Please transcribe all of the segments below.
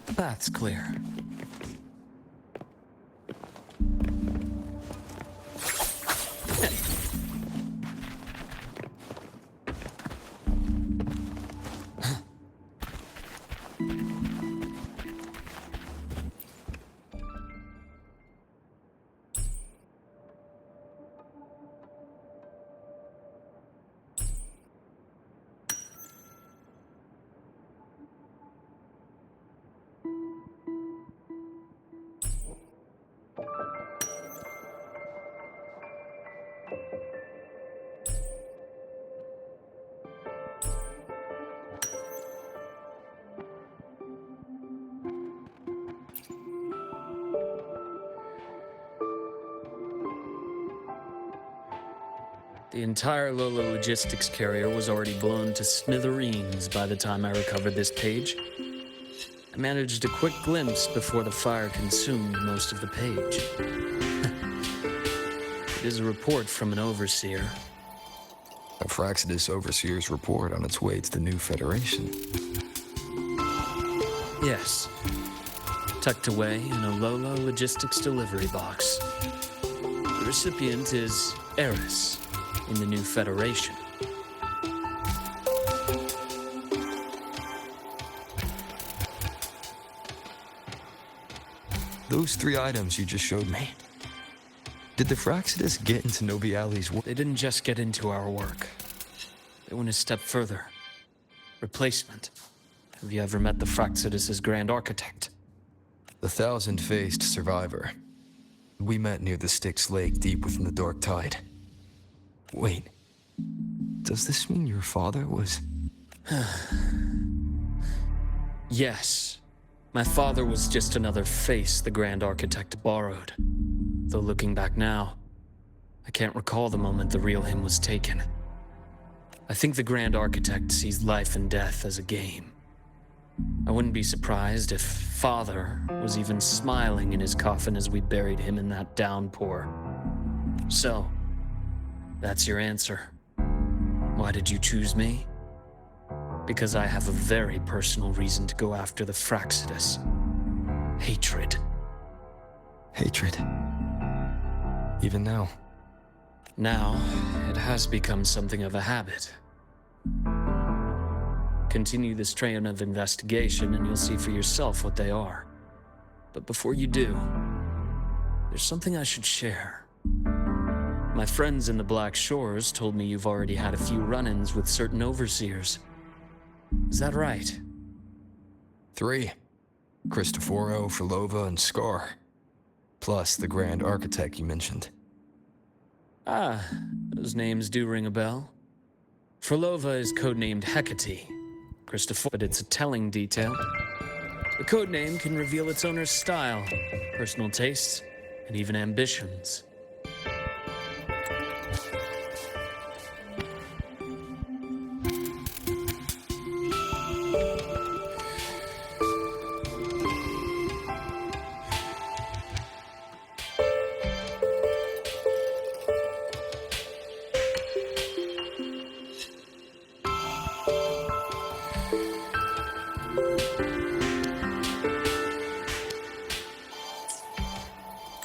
The path's clear. The entire Lola logistics carrier was already blown to smithereens by the time I recovered this page. I managed a quick glimpse before the fire consumed most of the page. It is a report from an overseer. A Fraxidus overseer's report on its way to the new Federation. Yes. Tucked away in a Lola logistics delivery box. The recipient is Eris in the new Federation. Those 3 items you just showed me. Did the Fraxidus get into Nobiali's work? They didn't just get into our work. They went a step further. Replacement. Have you ever met the Fraxidus' Grand Architect? The thousand-faced survivor. We met near the Styx Lake deep within the Dark Tide. Wait. Does this mean your father was... Yes. My father was just another face the Grand Architect borrowed. Though looking back now, I can't recall the moment the real him was taken. I think the Grand Architect sees life and death as a game. I wouldn't be surprised if Father was even smiling in his coffin as we buried him in that downpour. So, that's your answer. Why did you choose me? Because I have a very personal reason to go after the Fraxidus. Hatred. Hatred. Even now. Now, it has become something of a habit. Continue this train of investigation and you'll see for yourself what they are. But before you do, there's something I should share. My friends in the Black Shores told me you've already had a few run-ins with certain overseers. Is that right? 3. Cristoforo, Frolova, and Scar. Plus the Grand Architect you mentioned. Ah, those names do ring a bell. Frolova is codenamed Hecate. Cristoforo, but it's a telling detail. The codename can reveal its owner's style, personal tastes, and even ambitions.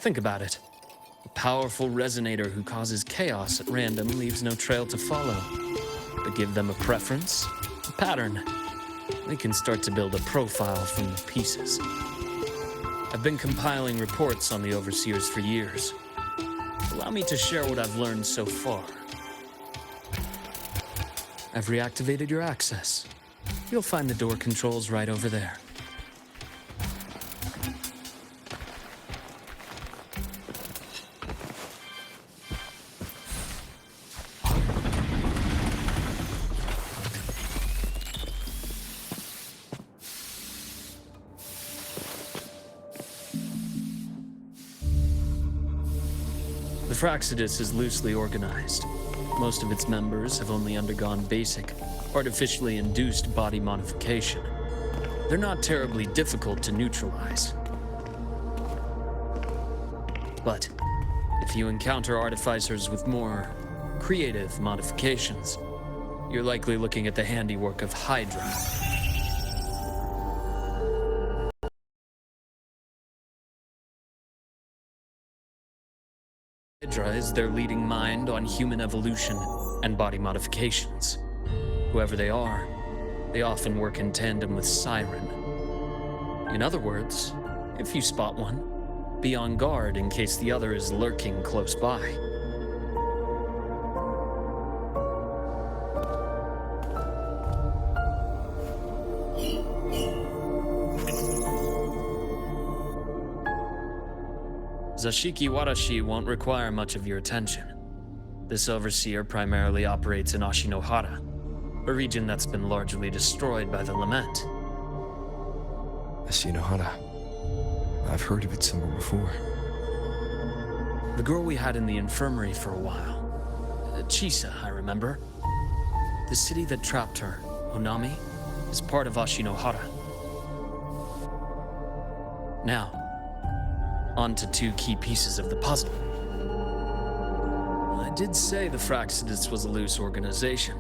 Think about it. A powerful resonator who causes chaos at random leaves no trail to follow. But give them a preference, a pattern. They can start to build a profile from the pieces. I've been compiling reports on the Overseers for years. Allow me to share what I've learned so far. I've reactivated your access. You'll find the door controls right over there. The Fraxidus is loosely organized. Most of its members have only undergone basic, artificially induced body modification. They're not terribly difficult to neutralize. But if you encounter artificers with more creative modifications, you're likely looking at the handiwork of Hydra. Hydra is their leading mind on human evolution and body modifications. Whoever they are, they often work in tandem with Siren. In other words, if you spot one, be on guard in case the other is lurking close by. Zashiki Warashi won't require much of your attention. This overseer primarily operates in Ashinohara, a region that's been largely destroyed by the Lament. Ashinohara. I've heard of it somewhere before. The girl we had in the infirmary for a while. Chisa, I remember. The city that trapped her, Honami, is part of Ashinohara. Now, on to 2 key pieces of the puzzle. I did say the Fraxidus was a loose organization,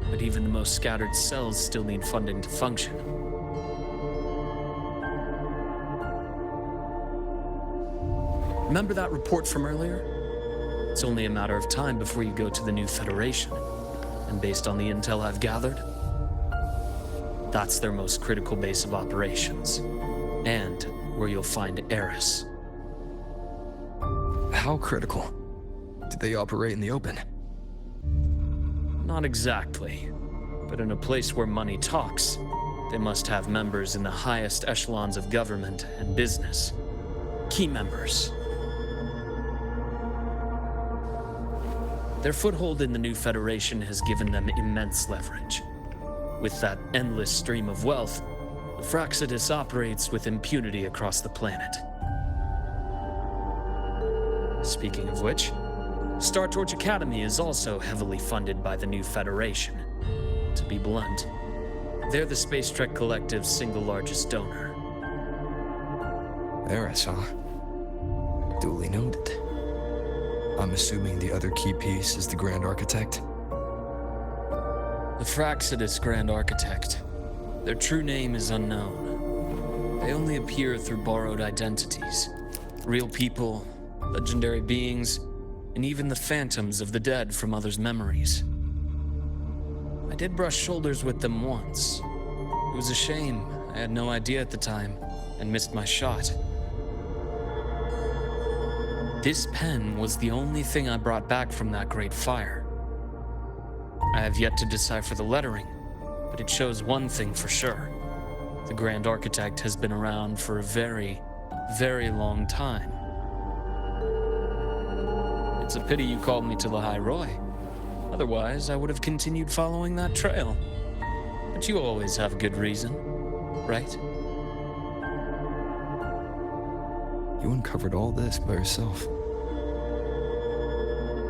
but even the most scattered cells still need funding to function. Remember that report from earlier? It's only a matter of time before you go to the new Federation, and based on the intel I've gathered, that's their most critical base of operations, and where you'll find Eris. How critical? Do they operate in the open? Not exactly, but in a place where money talks, they must have members in the highest echelons of government and business. Key members. Their foothold in the new Federation has given them immense leverage. With that endless stream of wealth, the Fraxidus operates with impunity across the planet. Speaking of which, Star Torch Academy is also heavily funded by the new Federation. To be blunt, they're the Space Trek Collective's single largest donor. Eris, huh? Duly noted. I'm assuming the other key piece is the Grand Architect? The Fraxidus Grand Architect. Their true name is unknown. They only appear through borrowed identities. Real people, legendary beings, and even the phantoms of the dead from others' memories. I did brush shoulders with them once. It was a shame. I had no idea at the time, and missed my shot. This pen was the only thing I brought back from that great fire. I have yet to decipher the lettering, but it shows one thing for sure. The Grand Architect has been around for a very, very long time. It's a pity you called me to the High Roy. Otherwise, I would have continued following that trail. But you always have a good reason, right? You uncovered all this by yourself.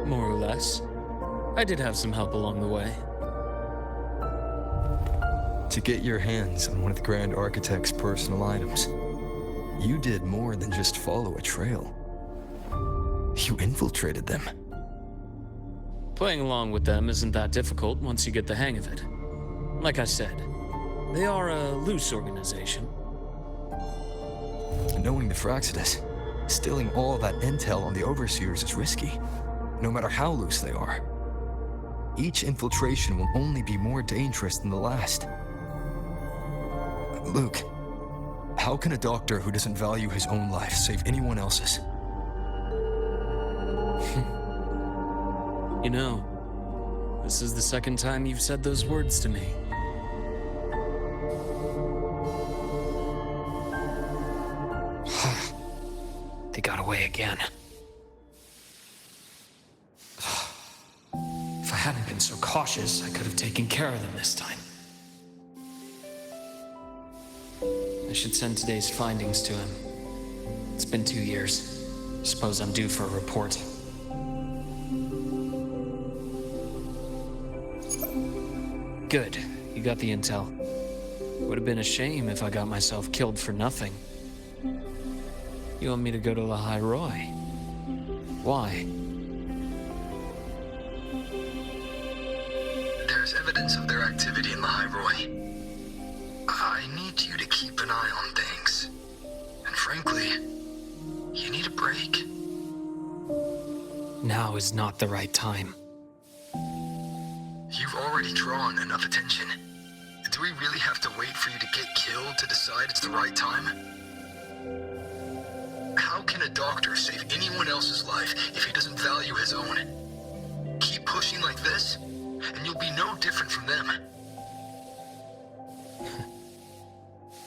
More or less. I did have some help along the way. To get your hands on one of the Grand Architect's personal items, you did more than just follow a trail. You infiltrated them. Playing along with them isn't that difficult once you get the hang of it. Like I said, they are a loose organization. Knowing the Fraxidus, stealing all that intel on the Overseers is risky, no matter how loose they are. Each infiltration will only be more dangerous than the last. Luke, how can a doctor who doesn't value his own life save anyone else's? You know, this is the second time you've said those words to me. They got away again. If I hadn't been so cautious, I could have taken care of them this time. I should send today's findings to him. It's been 2 years. Suppose I'm due for a report. Good. You got the intel. Would have been a shame if I got myself killed for nothing. You want me to go to the High Roy? Why? There's evidence of their activity in the High Roy. I need you to keep an eye on things. And frankly, you need a break. Now is not the right time. You've already drawn enough attention. Do we really have to wait for you to get killed to decide it's the right time? How can a doctor save anyone else's life if he doesn't value his own? Keep pushing like this, and you'll be no different from them.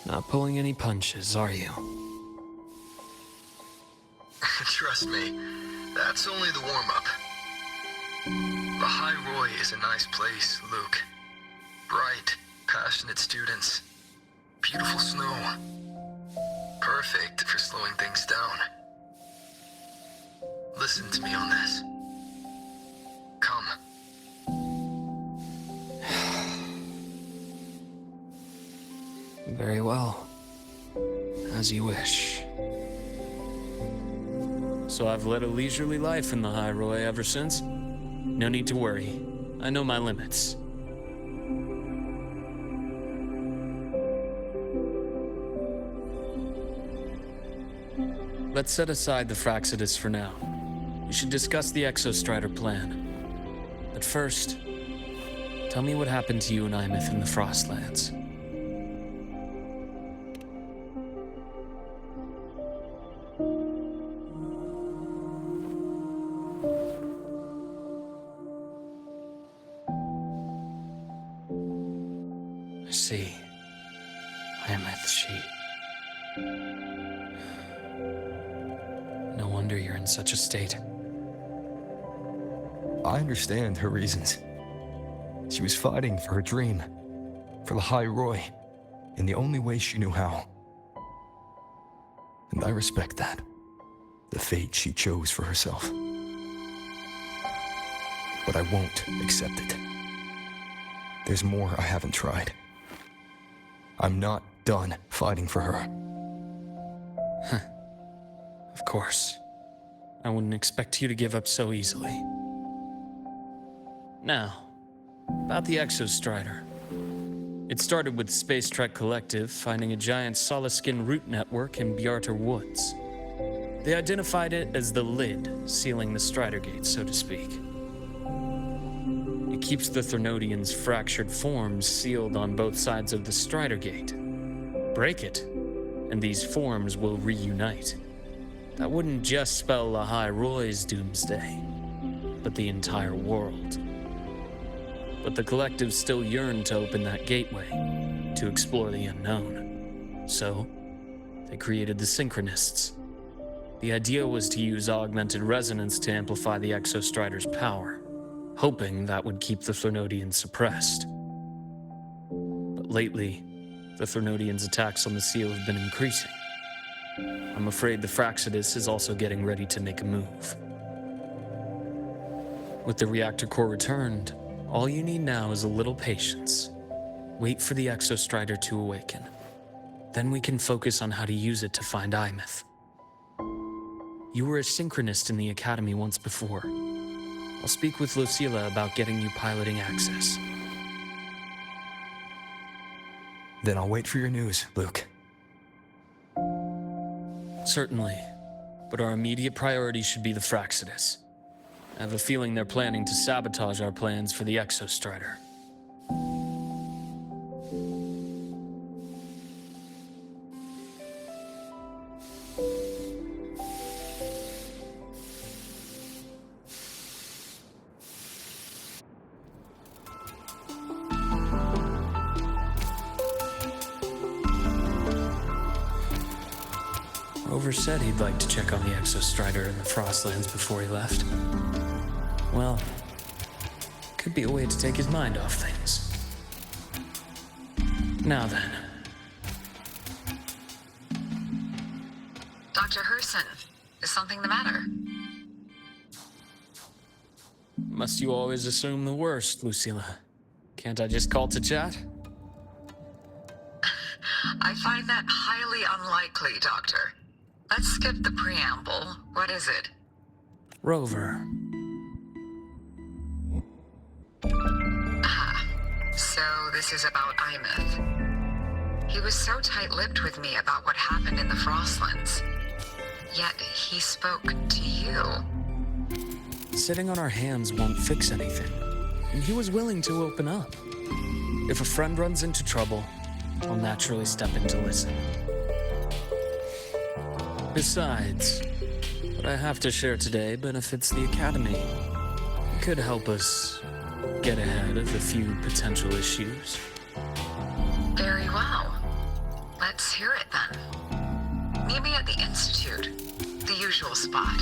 Not pulling any punches, are you? Trust me, that's only the warm-up. The High Roy is a nice place, Luke. Bright, passionate students. Beautiful snow. Perfect for slowing things down. Listen to me on this. Come. Very well. As you wish. So I've led a leisurely life in the High Roy ever since. No need to worry. I know my limits. Let's set aside the Fraxidus for now. We should discuss the Exostrider plan. But first, tell me what happened to you and Imeth in the Frostlands. I see. Imeth, she... No wonder you're in such a state. I understand her reasons. She was fighting for her dream, for the High Roy, in the only way she knew how. And I respect that, the fate she chose for herself. But I won't accept it. There's more I haven't tried. I'm not done fighting for her. Of course. I wouldn't expect you to give up so easily. Now, About the Exostrider. It started with Space Trek Collective finding a giant solid-skin root network in Bjarter Woods. They identified it as the lid, sealing the Strider Gate, so to speak. It keeps the Threnodians' fractured forms sealed on both sides of the Strider Gate. Break it, and these forms will reunite. That wouldn't just spell Lahai Roy's doomsday, but the entire world. But the Collective still yearned to open that gateway, to explore the unknown. So, they created the Synchronists. The idea was to use augmented resonance to amplify the Exostrider's power, hoping that would keep the Threnodians suppressed. But lately, the Threnodians' attacks on the seal have been increasing. I'm afraid the Fraxidus is also getting ready to make a move. With the reactor core returned, all you need now is a little patience. Wait for the Exostrider to awaken. Then we can focus on how to use it to find Imeth. You were a synchronist in the Academy once before. I'll speak with Lucilla about getting you piloting access. Then I'll wait for your news, Luke. Certainly, but our immediate priority should be the Fraxidus. I have a feeling they're planning to sabotage our plans for the Exostrider. Rover said he'd like to check on the Exostrider in the Frostlands before he left. Well, could be a way to take his mind off things. Now then. Dr. Herson, is something the matter? Must you always assume the worst, Lucilla? Can't I just call to chat? I find that highly unlikely, Doctor. Let's skip the preamble. What is it? Rover. So this is about Imeth. He was so tight-lipped with me about what happened in the Frostlands. Yet he spoke to you. Sitting on our hands won't fix anything, and he was willing to open up. If a friend runs into trouble, I'll naturally step in to listen. Besides, what I have to share today benefits the Academy. It could help us get ahead of a few potential issues. Very well. Let's hear it then. Meet me at the Institute, the usual spot.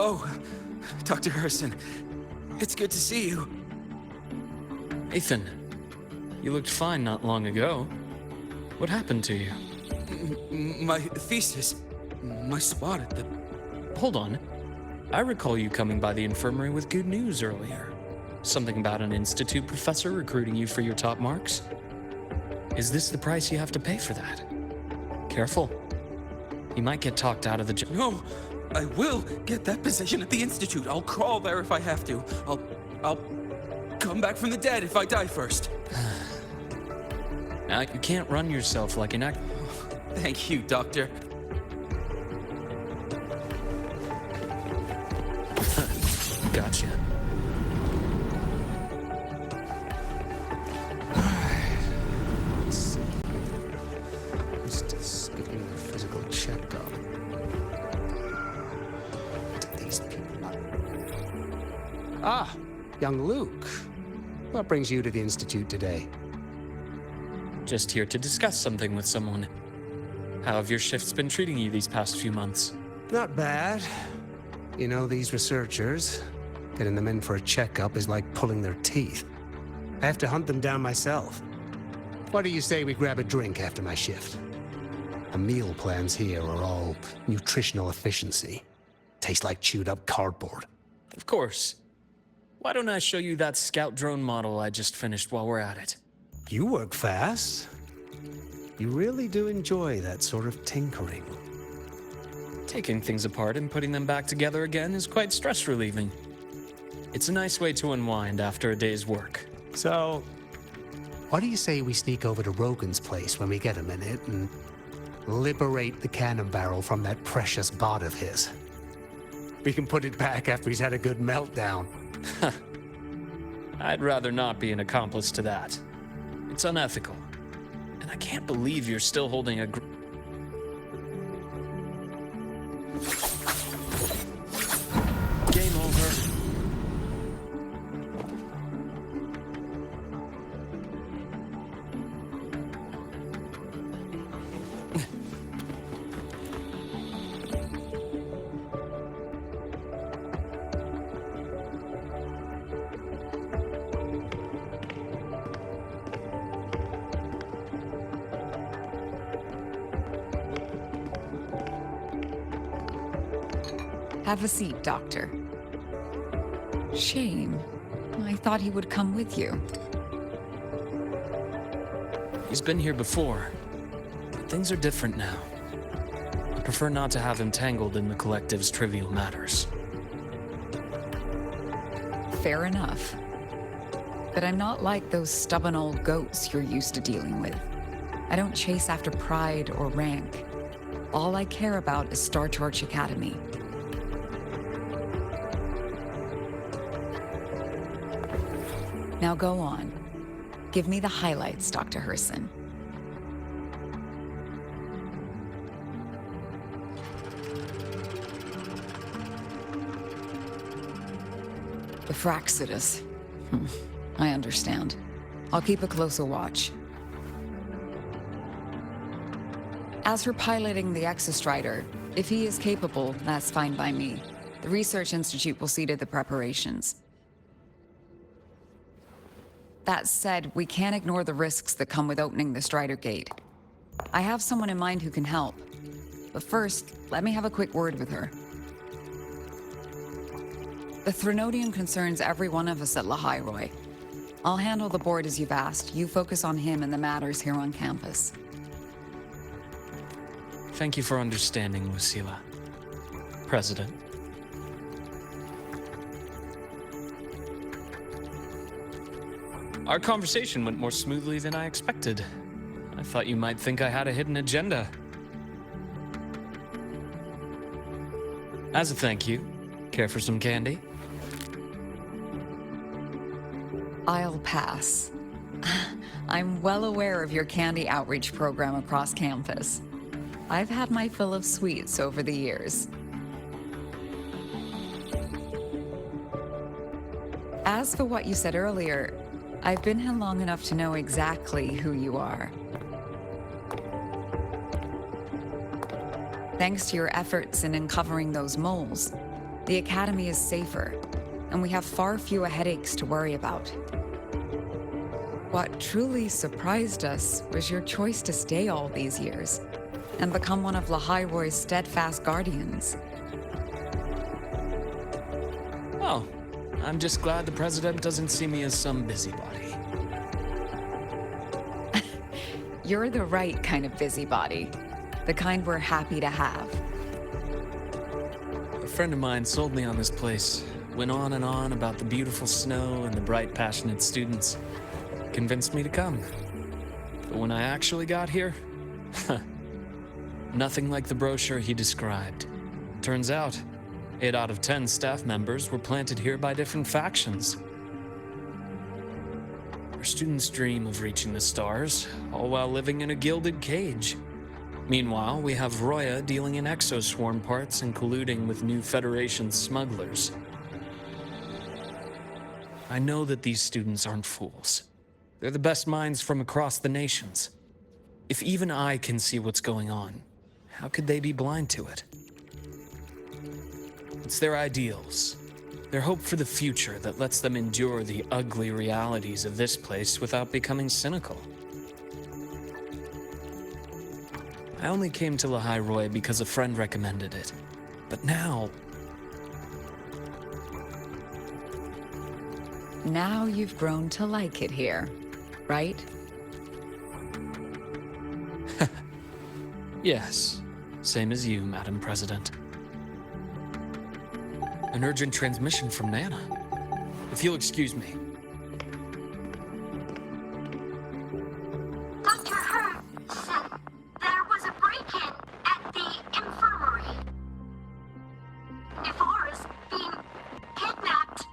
Oh, Dr. Herson, it's good to see you. Ethan, you looked fine not long ago. What happened to you? My thesis, my spot at the... Hold on. I recall you coming by the infirmary with good news earlier. Something about an institute professor recruiting you for your top marks? Is this the price you have to pay for that? Careful. You might get talked out of the job. No, I will get that position at the Institute. I'll crawl there if I have to. I'll come back from the dead if I die first. Now, you can't run yourself like an act. Thank you, Doctor. Gotcha. Just getting a physical checkup. These people. Ah, young Luke. What brings you to the Institute today? Just here to discuss something with someone. How have your shifts been treating you these past few months? Not bad. You know, these researchers Getting them in for a checkup is like pulling their teeth. I have to hunt them down myself. What do you say we grab a drink after my shift? The meal plans here are all nutritional efficiency. Taste like chewed up cardboard. Of course. Why don't I show you that scout drone model I just finished while we're at it? You work fast. You really do enjoy that sort of tinkering. Taking things apart and putting them back together again is quite stress relieving. It's a nice way to unwind after a day's work. So, what do you say we sneak over to Rogan's place when we get a minute and liberate the cannon barrel from that precious bot of his? We can put it back after he's had a good meltdown. I'd rather not be an accomplice to that. It's unethical. And I can't believe you're still holding a Game over. Have a seat, Doctor. Shame. I thought he would come with you. He's been here before, but things are different now. I prefer not to have him tangled in the collective's trivial matters. Fair enough. But I'm not like those stubborn old goats you're used to dealing with. I don't chase after pride or rank. All I care about is Star Torch Academy. Now go on. Give me the highlights, Dr. Herson. The Fraxidus. I understand. I'll keep a closer watch. As for piloting the Exostrider, if he is capable, that's fine by me. The Research Institute will see to the preparations. That said, we can't ignore the risks that come with opening the Strider Gate. I have someone in mind who can help. But first, let me have a quick word with her. The Threnodian concerns every one of us at Lahairoi. I'll handle the board as you've asked. You focus on him and the matters here on campus. Thank you for understanding, Lucila. President. Our conversation went more smoothly than I expected. I thought you might think I had a hidden agenda. As a thank you, care for some candy? I'll pass. I'm well aware of your candy outreach program across campus. I've had my fill of sweets over the years. As for what you said earlier, I've been here long enough to know exactly who you are. Thanks to your efforts in uncovering those moles, the Academy is safer, and we have far fewer headaches to worry about. What truly surprised us was your choice to stay all these years and become one of Lahairoi's steadfast guardians. Oh, I'm just glad the President doesn't see me as some busybody. You're the right kind of busybody. The kind we're happy to have. A friend of mine sold me on this place. Went on and on about the beautiful snow and the bright, passionate students. Convinced me to come. But when I actually got here, nothing like the brochure he described. Turns out, 8 out of 10 staff members were planted here by different factions. Our students dream of reaching the stars, all while living in a gilded cage. Meanwhile, we have Roya dealing in exoswarm parts and colluding with new Federation smugglers. I know that these students aren't fools. They're the best minds from across the nations. If even I can see what's going on, how could they be blind to it? It's their ideals, Their hope for the future that lets them endure the ugly realities of this place without becoming cynical. I only came to Lahai Roy because a friend recommended it. But now... Now you've grown to like it here, right? Yes, same as you, Madam President. An urgent transmission from Nana. If you'll excuse me. Dr. Hurd said there was a break-in at the infirmary. Evora's being kidnapped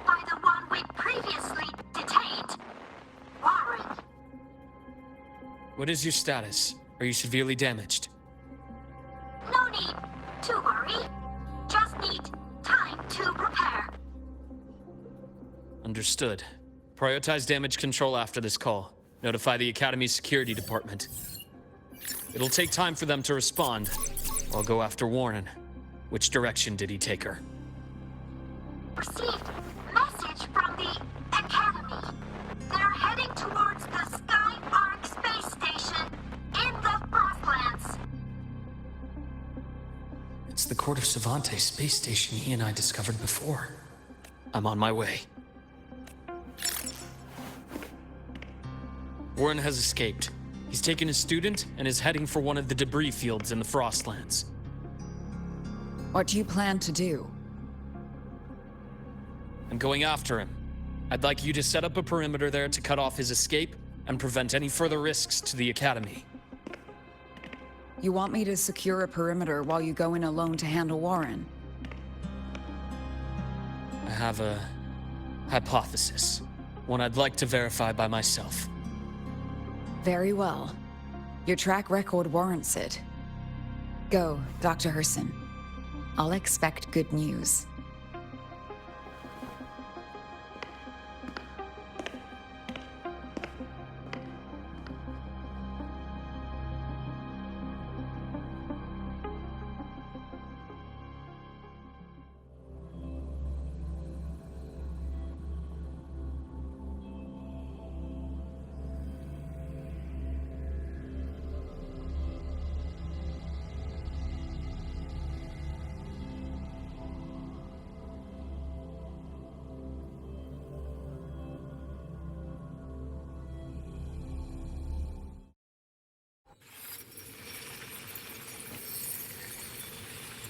by the one we previously detained, Warren. What is your status? Are you severely damaged? No need to worry. Just need time to repair. Understood. Prioritize damage control after this call. Notify the Academy's security department. It'll take time for them to respond. I'll go after Warren. Which direction did he take her? Received message from the Academy. They're heading towards the Sky Arc space station in the Frostlands. It's the Court of Savante space station he and I discovered before. I'm on my way. Warren has escaped. He's taken a student and is heading for one of the debris fields in the Frostlands. What do you plan to do? I'm going after him. I'd like you to set up a perimeter there to cut off his escape and prevent any further risks to the Academy. You want me to secure a perimeter while you go in alone to handle Warren? I have a hypothesis. One I'd like to verify by myself. Very well. Your track record warrants it. Go, Dr. Herson. I'll expect good news.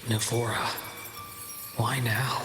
Navora. Why now?